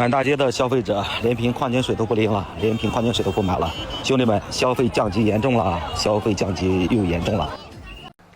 满大街的消费者连瓶矿泉水都不拎了，连瓶矿泉水都不买了。兄弟们，消费降级严重了，消费降级又严重了。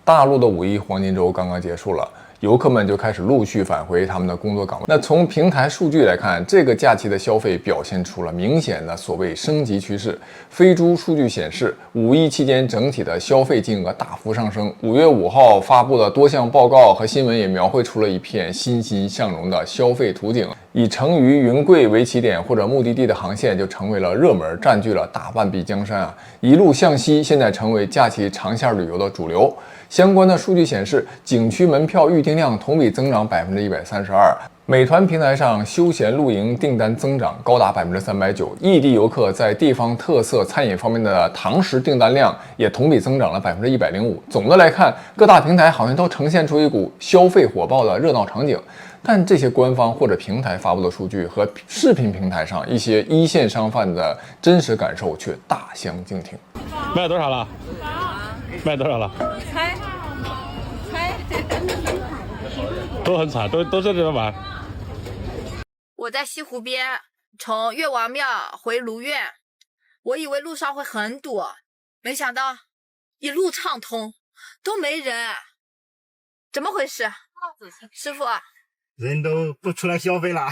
大陆的5·1黄金周刚刚结束了，游客们就开始陆续返回他们的工作岗位。那从平台数据来看，这个假期的消费表现出了明显的所谓升级趋势。飞猪数据显示，5·1期间整体的消费金额大幅上升。5月5号发布的多项报告和新闻也描绘出了一片欣欣向荣的消费图景。以成渝、云贵为起点或者目的地的航线就成为了热门，占据了大半壁江山啊！一路向西，现在成为假期长线旅游的主流。相关的数据显示，景区门票预订量同比增长132%，美团平台上休闲露营订单增长高达390%，异地游客在地方特色餐饮方面的堂食订单量也同比增长了105%。总的来看，各大平台好像都呈现出一股消费火爆的热闹场景。但这些官方或者平台发布的数据和视频平台上一些一线商贩的真实感受却大相径庭。卖多少了？卖多少了？猜，都很惨，都在这边玩。我在西湖边，从岳王庙回卢苑，我以为路上会很堵，没想到一路畅通，都没人，怎么回事？师傅，人都不出来消费了。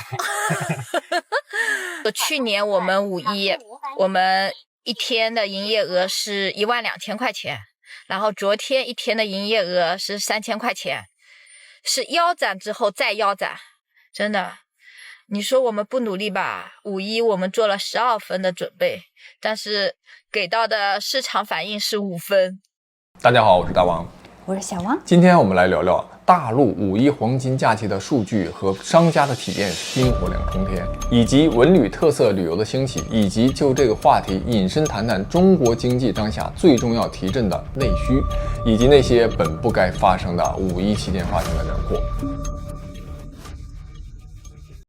去年我们5·1，我们一天的营业额是12000块钱，然后昨天一天的营业额是3000块钱，是腰斩之后再腰斩，真的。你说我们不努力吧，5·1我们做了12分的准备，但是给到的市场反应是5分。大家好，我是大王，我是小王。今天我们来聊聊大陆5·1黄金假期的数据和商家的体验冰火两重天，以及文旅特色旅游的兴起，以及就这个话题引申谈谈中国经济当下最重要提振的内需，以及那些本不该发生的5·1期间发生的人祸。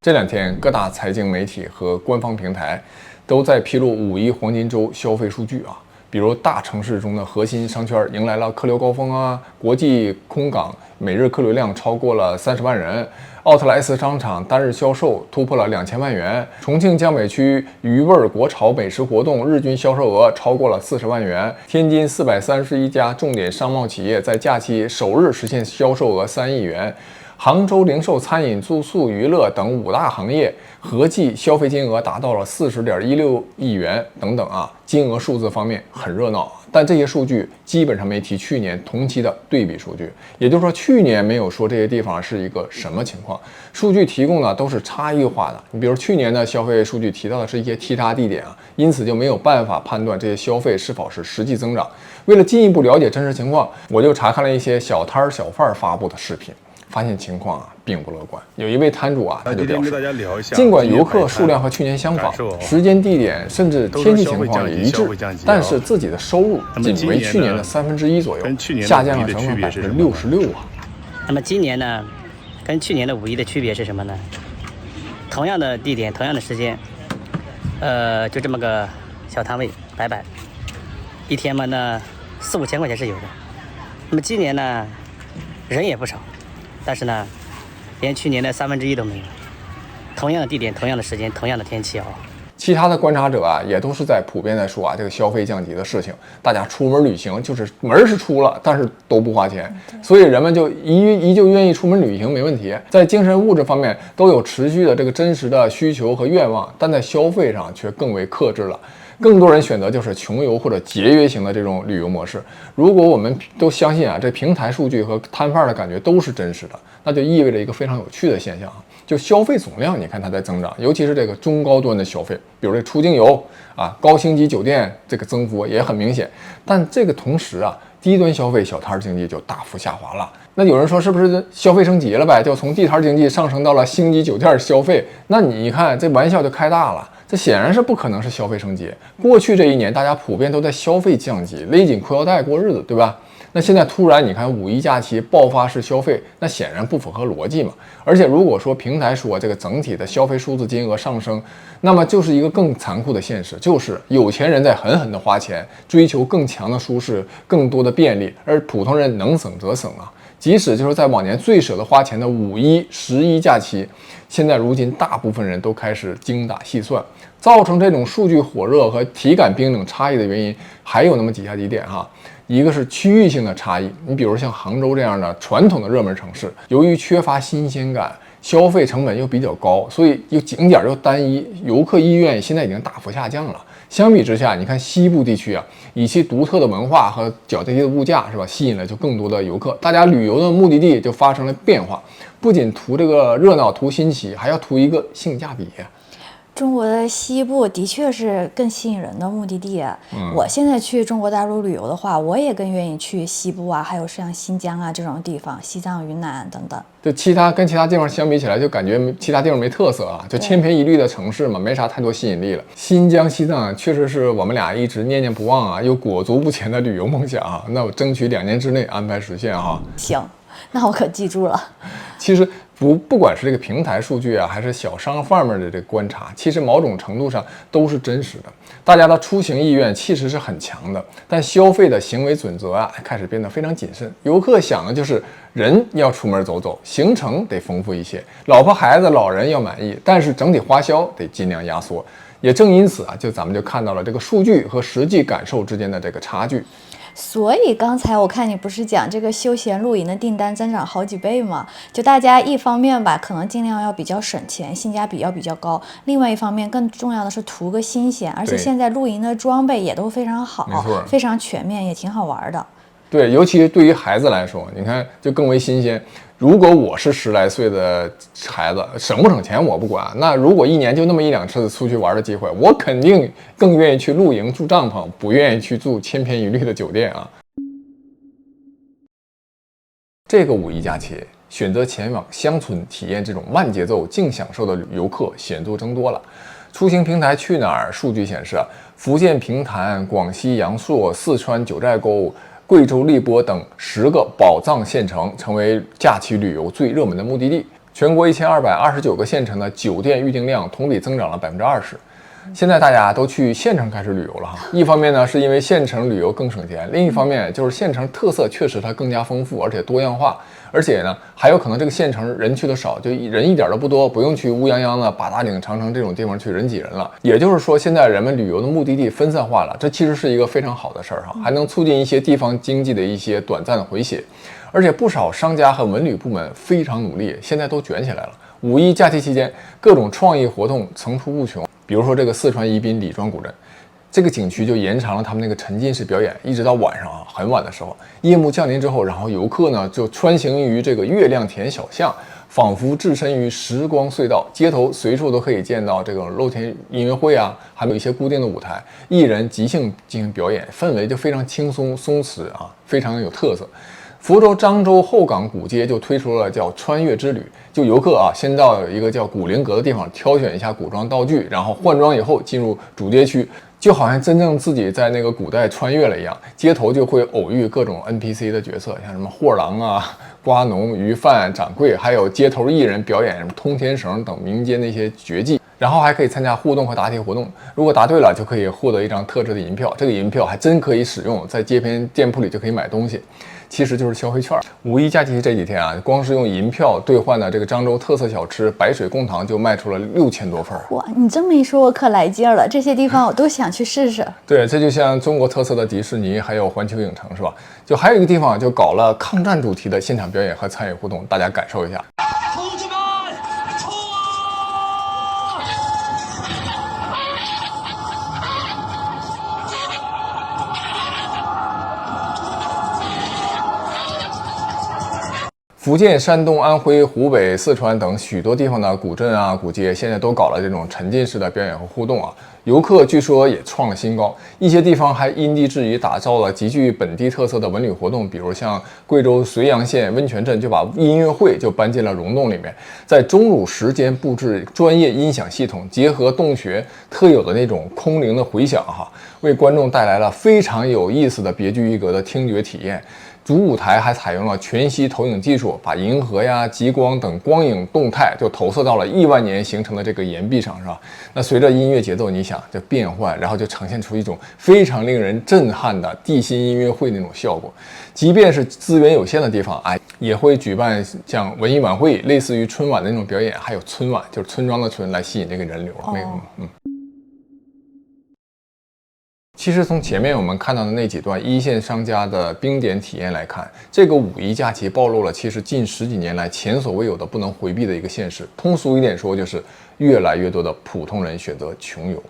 这两天，各大财经媒体和官方平台都在披露5·1黄金周消费数据啊。比如大城市中的核心商圈迎来了客流高峰啊，国际空港每日客流量超过了30万人，奥特莱斯商场单日销售突破了2000万元，重庆江北区鱼味国潮美食活动日均销售额超过了40万元，天津431家重点商贸企业在假期首日实现销售额3亿元。杭州零售、餐饮、住宿、娱乐等5大行业合计消费金额达到了40.16亿元等等啊，金额数字方面很热闹，但这些数据基本上没提去年同期的对比数据，也就是说去年没有说这些地方是一个什么情况，数据提供的都是差异化的。你比如去年的消费数据提到的是一些踢踏地点啊，因此就没有办法判断这些消费是否是实际增长。为了进一步了解真实情况，我就查看了一些小摊小贩发布的视频。发现情况并不乐观。有一位摊主他就表示，尽管游客数量和去年相仿，时间、地点甚至天气情况也一致，但是自己的收入仅为去年的1/3左右，下降了整整66%啊。那么今年呢，跟去年的5·1的区别是什么呢？同样的地点，同样的时间，就这么个小摊位摆摆，一天嘛呢4、5千块钱是有的。那么今年呢，人也不少。但是呢，连去年的1/3都没有。同样的地点，同样的时间，同样的天气啊。其他的观察者也都是在普遍在说这个消费降级的事情。大家出门旅行就是门是出了，但是都不花钱，所以人们就依旧愿意出门旅行，没问题。在精神物质方面都有持续的这个真实的需求和愿望，但在消费上却更为克制了。更多人选择就是穷游或者节约型的这种旅游模式。如果我们都相信这平台数据和摊贩的感觉都是真实的，那就意味着一个非常有趣的现象就消费总量，你看它在增长，尤其是这个中高端的消费，比如这出境游高星级酒店这个增幅也很明显。但这个同时低端消费小摊经济就大幅下滑了。那有人说是不是消费升级了呗？就从地摊经济上升到了星级酒店消费？那你看这玩笑就开大了。这显然是不可能是消费升级。过去这1年，大家普遍都在消费降级，勒紧裤腰带过日子，对吧？那现在突然你看5·1假期爆发式消费，那显然不符合逻辑嘛。而且如果说平台说这个整体的消费数字金额上升，那么就是一个更残酷的现实，就是有钱人在狠狠的花钱，追求更强的舒适、更多的便利，而普通人能省则省即使就是在往年最舍得花钱的五一、11假期，现在如今大部分人都开始精打细算。造成这种数据火热和体感冰冷差异的原因，还有那么几点哈。一个是区域性的差异，你比如像杭州这样的传统的热门城市，由于缺乏新鲜感，消费成本又比较高，所以景点又单一，游客意愿现在已经大幅下降了。相比之下，你看西部地区啊，以其独特的文化和较低的物价是吧，吸引了就更多的游客，大家旅游的目的地就发生了变化，不仅图这个热闹、图新奇，还要图一个性价比。中国的西部的确是更吸引人的目的地。我现在去中国大陆旅游的话，我也更愿意去西部啊，还有像新疆啊这种地方，西藏、云南等等。就跟其他地方相比起来，就感觉其他地方没特色啊，就千篇一律的城市嘛，没啥太多吸引力了。新疆、西藏确实是我们俩一直念念不忘啊，又裹足不前的旅游梦想啊。那我争取2年之内安排实现哈。行，那我可记住了。其实不管是这个平台数据啊，还是小商贩们的这个观察，其实某种程度上都是真实的。大家的出行意愿其实是很强的，但消费的行为准则啊开始变得非常谨慎。游客想的就是人要出门走走，行程得丰富一些，老婆孩子老人要满意，但是整体花销得尽量压缩。也正因此啊，咱们就看到了这个数据和实际感受之间的这个差距。所以刚才我看你不是讲这个休闲露营的订单增长好几倍吗？就大家一方面吧，可能尽量要比较省钱，性价比要比较高；另外一方面，更重要的是图个新鲜，而且现在露营的装备也都非常好，非常全面，也挺好玩的。对，尤其对于孩子来说，你看就更为新鲜。如果我是10来岁的孩子，省不省钱我不管。那如果1年就那么1、2次出去玩的机会，我肯定更愿意去露营住帐篷，不愿意去住千篇一律的酒店啊。这个五一假期，选择前往乡村体验这种慢节奏、静享受的游客显著增多了。出行平台去哪儿数据显示啊，福建平潭、广西阳朔、四川九寨沟、贵州荔波等10个宝藏县城成为假期旅游最热门的目的地。全国1229个县城的酒店预订量同比增长了20%。现在大家都去县城开始旅游了哈。一方面呢，是因为县城旅游更省钱；另一方面就是县城特色确实它更加丰富，而且多样化。而且呢，还有可能这个县城人去的少，就人一点都不多，不用去乌泱泱的八达岭、长城这种地方去人挤人了。也就是说，现在人们旅游的目的地分散化了，这其实是一个非常好的事儿哈，还能促进一些地方经济的一些短暂的回血。而且不少商家和文旅部门非常努力，现在都卷起来了。五一假期期间，各种创意活动层出不穷。比如说这个四川宜宾李庄古镇，这个景区就延长了他们那个沉浸式表演，一直到晚上啊，很晚的时候，夜幕降临之后，然后游客呢就穿行于这个月亮田小巷，仿佛置身于时光隧道，街头随处都可以见到这种露天音乐会啊，还有一些固定的舞台，艺人即兴进行表演，氛围就非常轻松松弛啊，非常有特色。福州漳州后港古街就推出了叫穿越之旅，就游客啊先到一个叫古灵阁的地方挑选一下古装道具，然后换装以后进入主街区，就好像真正自己在那个古代穿越了一样。街头就会偶遇各种 NPC 的角色，像什么货郎啊、瓜农、鱼贩、掌柜，还有街头艺人表演什么通天绳等民间的一些绝技。然后还可以参加互动和答题活动，如果答对了就可以获得一张特制的银票，这个银票还真可以使用，在街边店铺里就可以买东西，其实就是消费券。五一假期这几天啊，光是用银票兑换的这个漳州特色小吃白水贡糖就卖出了6000多份。哇，你这么一说，我可来劲了，这些地方我都想去试试。对，这就像中国特色的迪士尼，还有环球影城是吧？就还有一个地方就搞了抗战主题的现场表演和参与互动，大家感受一下。同志们，冲啊！福建、山东、安徽、湖北、四川等许多地方的古镇啊、古街，现在都搞了这种沉浸式的表演和互动啊。游客据说也创了新高，一些地方还因地制宜打造了极具本地特色的文旅活动，比如像贵州绥阳县温泉镇就把音乐会就搬进了溶洞里面，在钟乳石间布置专业音响系统，结合洞穴特有的那种空灵的回响哈，为观众带来了非常有意思的别具一格的听觉体验。主舞台还采用了全息投影技术，把银河呀、极光等光影动态就投射到了亿万年形成的这个岩壁上，是吧？那随着音乐节奏，你想就变换，然后就呈现出一种非常令人震撼的地心音乐会那种效果。即便是资源有限的地方，也会举办像文艺晚会，类似于春晚的那种表演，还有春晚，就是村庄的村，来吸引这个人流。其实从前面我们看到的那几段一线商家的冰点体验来看，这个五一假期暴露了其实近10几年来前所未有的不能回避的一个现实。通俗一点说，就是越来越多的普通人选择穷游。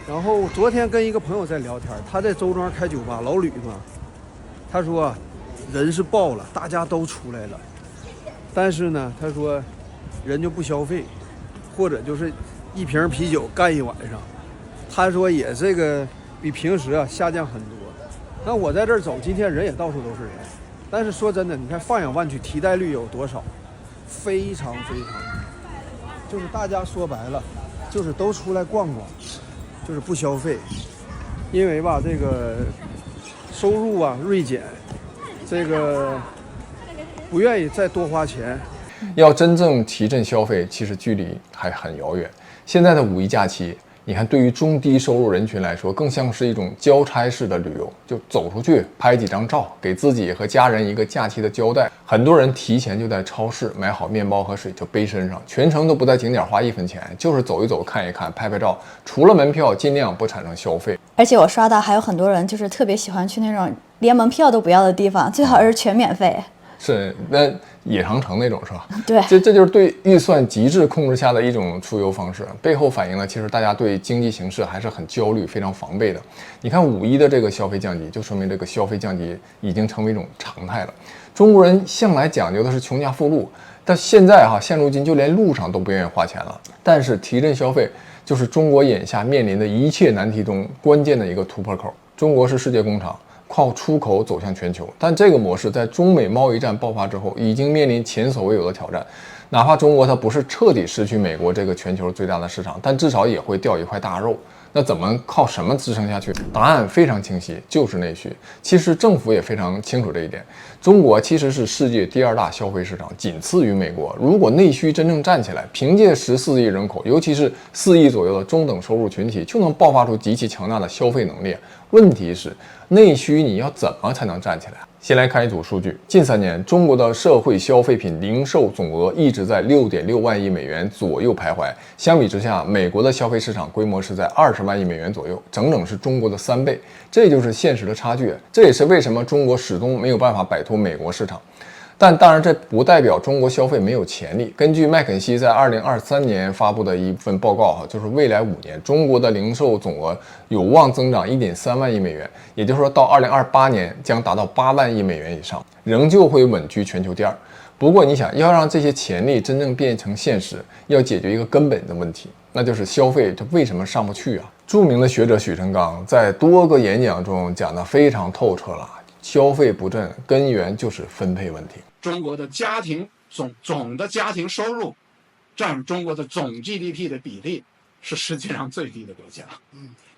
然后昨天跟一个朋友在聊天，他在周庄开酒吧，老吕嘛，他说人是爆了，大家都出来了，但是呢，他说人就不消费，或者就是一瓶啤酒干一晚上。他说也这个比平时下降很多。那我在这儿走，今天人也到处都是人，但是说真的，你看放眼望去，替代率有多少？非常非常低，就是大家说白了，就是都出来逛逛，就是不消费，因为吧这个收入锐减，这个不愿意再多花钱。要真正提振消费，其实距离还很遥远。现在的五一假期，你看，对于中低收入人群来说，更像是一种交差式的旅游，就走出去拍几张照，给自己和家人一个假期的交代。很多人提前就在超市买好面包和水就背身上，全程都不在景点花1分钱，就是走一走、看一看、拍拍照。除了门票，尽量不产生消费。而且我刷到还有很多人就是特别喜欢去那种连门票都不要的地方，最好是全免费。是，那野长城那种是吧？对，这就是对预算极致控制下的一种出游方式，背后反映了其实大家对经济形势还是很焦虑、非常防备的。你看五一的这个消费降级，就说明这个消费降级已经成为一种常态了。中国人向来讲究的是穷家富路，但现在现如今就连路上都不愿意花钱了。但是提振消费就是中国眼下面临的一切难题中关键的一个突破口。中国是世界工厂，靠出口走向全球，但这个模式在中美贸易战爆发之后，已经面临前所未有的挑战。哪怕中国它不是彻底失去美国这个全球最大的市场，但至少也会掉一块大肉。那怎么靠什么支撑下去？答案非常清晰，就是内需。其实政府也非常清楚这一点。中国其实是世界第2大消费市场，仅次于美国。如果内需真正站起来，凭借14亿人口，尤其是4亿左右的中等收入群体，就能爆发出极其强大的消费能力。问题是，内需你要怎么才能站起来？先来看一组数据，近3年中国的社会消费品零售总额一直在6.6万亿美元左右徘徊。相比之下，美国的消费市场规模是在20万亿美元左右，整整是中国的3倍。这就是现实的差距，这也是为什么中国始终没有办法摆脱美国市场。但当然，这不代表中国消费没有潜力。根据麦肯锡在2023年发布的一份报告，就是未来5年中国的零售总额有望增长1.3万亿美元，也就是说到2028年将达到8万亿美元以上，仍旧会稳居全球第2。不过你想要让这些潜力真正变成现实，要解决一个根本的问题，那就是消费这为什么上不去啊？著名的学者许成刚在多个演讲中讲得非常透彻了，消费不振根源就是分配问题。中国的家庭总的家庭收入占中国的总 GDP 的比例是世界上最低的国家。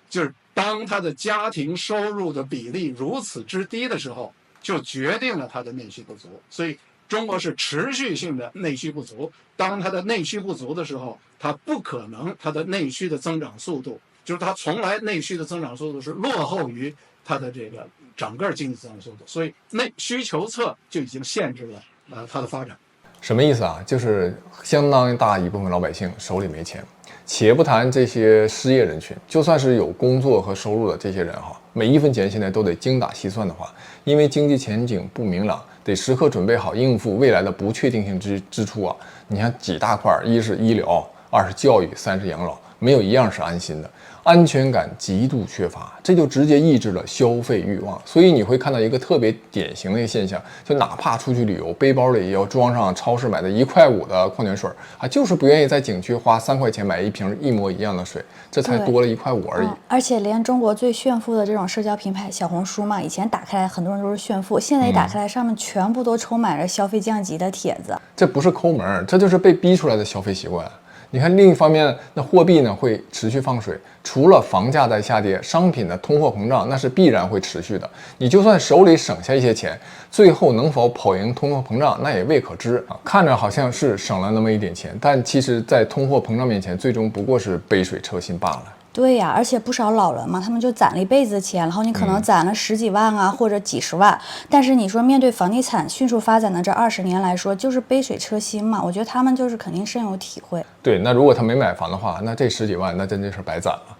就是当它的家庭收入的比例如此之低的时候，就决定了它的内需不足。所以中国是持续性的内需不足。当它的内需不足的时候，它不可能它的内需的增长速度，就是它从来内需的增长速度是落后于它的这个整个经济增长速度，所以内需求侧就已经限制了它的发展。什么意思啊？就是相当大一部分老百姓手里没钱。且不谈这些失业人群，就算是有工作和收入的这些人每一分钱现在都得精打细算的话，因为经济前景不明朗，得时刻准备好应付未来的不确定性支出你看几大块，一是医疗，2是教育，3是养老，没有一样是安心的。安全感极度缺乏，这就直接抑制了消费欲望。所以你会看到一个特别典型的一个现象，就哪怕出去旅游，背包里也要装上超市买的1块5的矿泉水就是不愿意在景区花3块钱买一瓶一模一样的水，这才多了1块5而已。而且连中国最炫富的这种社交平台小红书嘛，以前打开来很多人都是炫富，现在一打开来上面全部都充满着消费降级的帖子。这不是抠门，这就是被逼出来的消费习惯。你看另一方面，那货币呢会持续放水，除了房价在下跌，商品的通货膨胀那是必然会持续的。你就算手里省下一些钱，最后能否跑赢通货膨胀，那也未可知啊。看着好像是省了那么一点钱，但其实在通货膨胀面前，最终不过是杯水车薪罢了。对呀，而且不少老人嘛，他们就攒了一辈子的钱，然后你可能攒了10几万啊，或者几十万，但是你说面对房地产迅速发展的这20年来说，就是杯水车薪嘛。我觉得他们就是肯定深有体会。对，那如果他没买房的话，那这10几万那真的是白攒了。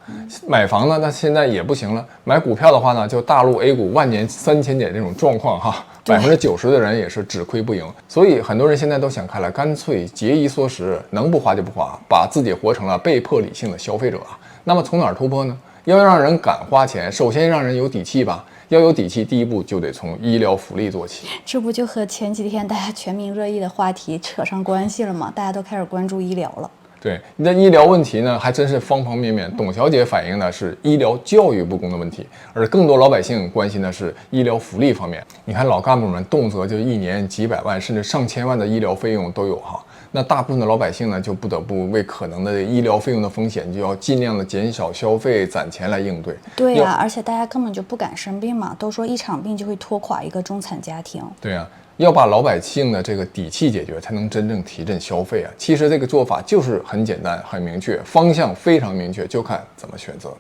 买房呢，那现在也不行了。买股票的话呢，就大陆 A 股万年3000点这种状况哈，90%的人也是只亏不赢。所以很多人现在都想开了，干脆节衣缩食，能不花就不花，把自己活成了被迫理性的消费者啊。那么从哪儿突破呢？要让人敢花钱，首先让人有底气吧。要有底气，第一步就得从医疗福利做起。这不就和前几天大家全民热议的话题扯上关系了吗？大家都开始关注医疗了。对，你的医疗问题呢，还真是方方面面。董小姐反映的是医疗教育不公的问题，而更多老百姓关心的是医疗福利方面。你看老干部们动辄就1年几百万甚至上千万的医疗费用都有哈。那大部分的老百姓呢，就不得不为可能的医疗费用的风险，就要尽量的减少消费，攒钱来应对。对呀，而且大家根本就不敢生病嘛，都说一场病就会拖垮一个中产家庭。对呀，要把老百姓的这个底气解决，才能真正提振消费啊。其实这个做法就是很简单、很明确，方向非常明确，就看怎么选择。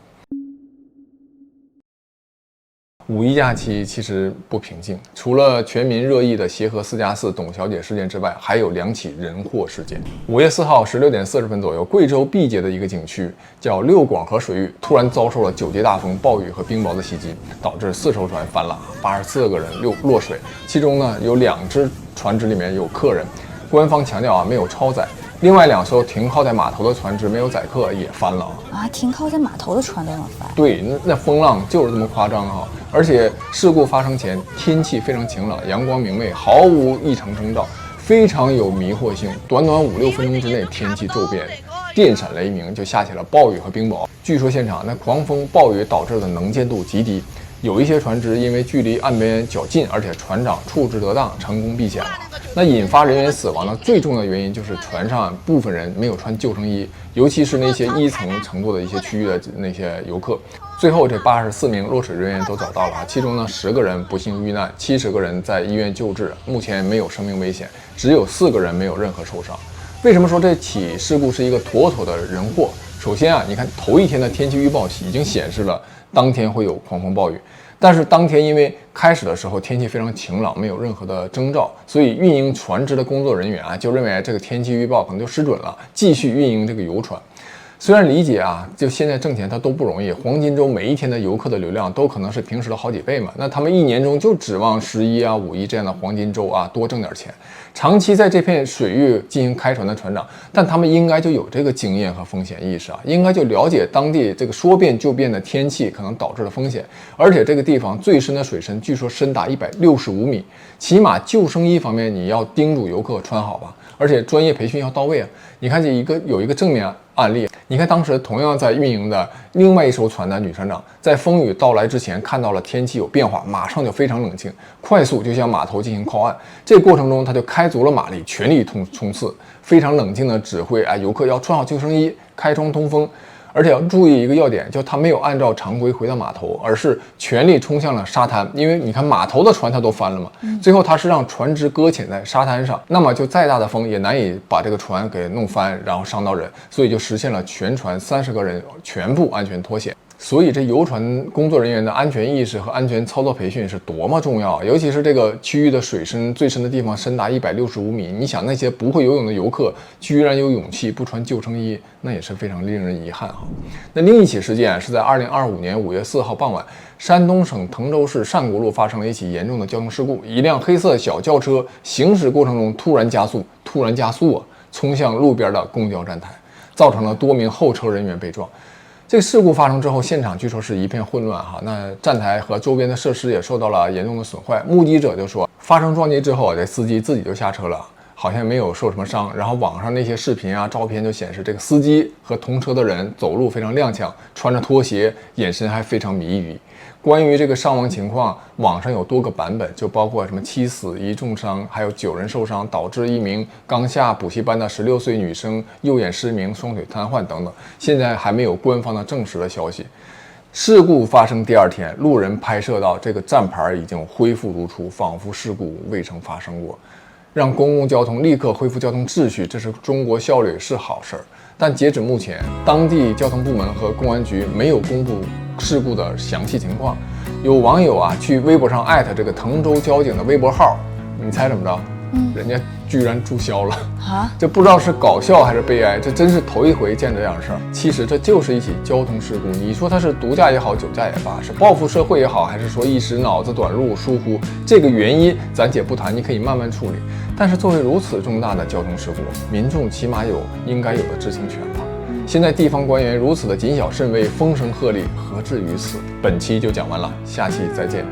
五一假期其实不平静，除了全民热议的协和4+4董小姐事件之外，还有2起人祸事件。5月4号16点40分左右，贵州毕节的一个景区叫六广河水域，突然遭受了9级大风、暴雨和冰雹的袭击，导致4艘船翻了，84个人落水，其中呢有2只船只里面有客人，官方强调没有超载。另外2艘停靠在码头的船只没有载客也翻了啊！停靠在码头的船都能翻？对，那风浪就是这么夸张哈！而且事故发生前天气非常晴朗，阳光明媚，毫无异常征兆，非常有迷惑性。短短5、6分钟之内，天气骤变，电闪雷鸣，就下起了暴雨和冰雹。据说现场那狂风暴雨导致的能见度极低，有一些船只因为距离岸边较近，而且船长处置得当，成功避险了。那引发人员死亡的最重要的原因就是船上部分人没有穿救生衣，尤其是那些1层乘坐的一些区域的那些游客。最后这84名落水人员都找到了，其中呢10个人不幸遇难，70个人在医院救治，目前没有生命危险，只有4个人没有任何受伤。为什么说这起事故是一个妥妥的人祸？首先你看头一天的天气预报已经显示了当天会有狂风暴雨。但是当天因为开始的时候天气非常晴朗，没有任何的征兆，所以运营船只的工作人员就认为这个天气预报可能就失准了，继续运营这个游船。虽然理解就现在挣钱它都不容易，黄金周每一天的游客的流量都可能是平时的好几倍嘛，那他们1年中就指望11、5一这样的黄金周多挣点钱。长期在这片水域进行开船的船长，但他们应该就有这个经验和风险意识应该就了解当地这个说变就变的天气可能导致的风险。而且这个地方最深的水深据说深达165米，起码救生衣方面你要叮嘱游客穿好吧，而且专业培训要到位你看有一个正面案例，你看当时同样在运营的另外1艘船的女船长，在风雨到来之前看到了天气有变化，马上就非常冷静，快速就向码头进行靠岸。这个过程中，他就开足了马力，全力冲刺，非常冷静的指挥游客要穿好救生衣，开窗通风。而且要注意一个要点，就他没有按照常规回到码头，而是全力冲向了沙滩。因为你看码头的船它都翻了嘛，最后他是让船只搁浅在沙滩上，那么就再大的风也难以把这个船给弄翻，然后伤到人，所以就实现了全船30个人全部安全脱险。所以这游船工作人员的安全意识和安全操作培训是多么重要，尤其是这个区域的水深最深的地方深达165米，你想那些不会游泳的游客居然有勇气不穿救生衣，那也是非常令人遗憾那另一起事件是在2025年5月4号傍晚，山东省滕州市单谷路发生了一起严重的交通事故，一辆黑色小轿车行驶过程中突然加速冲向路边的公交站台，造成了多名后车人员被撞。这个事故发生之后，现场据说是一片混乱那站台和周边的设施也受到了严重的损坏。目击者就说，发生撞击之后，这司机自己就下车了，好像没有受什么伤。然后网上那些视频啊、照片就显示，这个司机和同车的人走路非常踉跄，穿着拖鞋，眼神还非常迷离。关于这个伤亡情况，网上有多个版本，就包括什么7死1重伤，还有9人受伤，导致一名刚下补习班的16岁女生右眼失明、双腿瘫痪等等。现在还没有官方的证实的消息。事故发生第2天，路人拍摄到这个站牌已经恢复如初，仿佛事故未曾发生过。让公共交通立刻恢复交通秩序，这是中国效率是好事儿。但截止目前，当地交通部门和公安局没有公布事故的详细情况。有网友啊去微博上艾特这个滕州交警的微博号，你猜怎么着？人家居然注销了啊！这不知道是搞笑还是悲哀，这真是头一回见这样的事儿。其实这就是一起交通事故，你说他是毒驾也好，酒驾也罢，是报复社会也好，还是说一时脑子短路疏忽，这个原因暂且不谈，你可以慢慢处理。但是作为如此重大的交通事故，民众起码有应该有的知情权吧？现在地方官员如此的谨小慎微、风声鹤唳，何至于此？本期就讲完了，下期再见。